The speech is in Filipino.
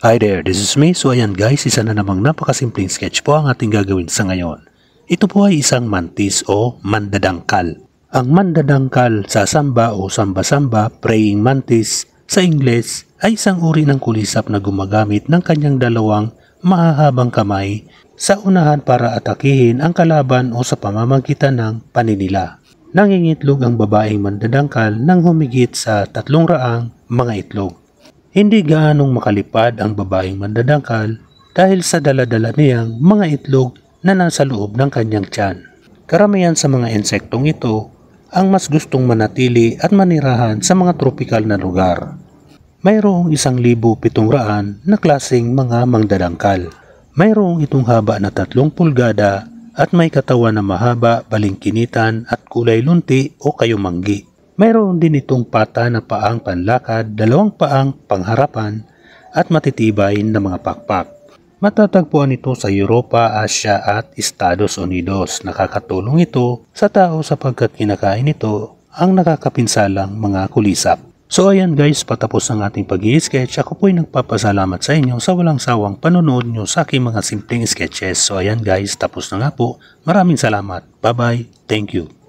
Hi there, this is me. So ayan guys, isa na namang napakasimpleng sketch po ang ating gagawin sa ngayon. Ito po ay isang mantis o mandadangkal. Ang mandadangkal sa samba o samba-samba, praying mantis, sa Ingles ay isang uri ng kulisap na gumagamit ng kanyang dalawang mahahabang kamay sa unahan para atakihin ang kalaban o sa pamamagitan ng paninila. Nangingitlog ang babaeng mandadangkal ng humigit sa 300 mga itlog. Hindi gaanong makalipad ang babaeng mandadangkal dahil sa daladala niyang mga itlog na nasa loob ng kanyang tiyan. Karamihan sa mga insektong ito ang mas gustong manatili at manirahan sa mga tropikal na lugar. Mayroong 1,700 na klaseng mga mandadangkal. Mayroong itong haba na 3 pulgada at may katawan na mahaba, balingkinitan at kulay lunti o kayumanggi. Mayroon din itong pata na paang panlakad, 2 paang pangharapan at matitibay na mga pakpak. Matatagpuan ito sa Europa, Asia at Estados Unidos. Nakakatulong ito sa tao sapagkat kinakain ito ang nakakapinsalang mga kulisap. So ayan guys, patapos ang ating pag-i-sketch. Ako po'y nagpapasalamat sa inyo sa walang sawang panonood nyo sa aking mga simpleng sketches. So ayan guys, tapos na nga po. Maraming salamat. Bye bye. Thank you.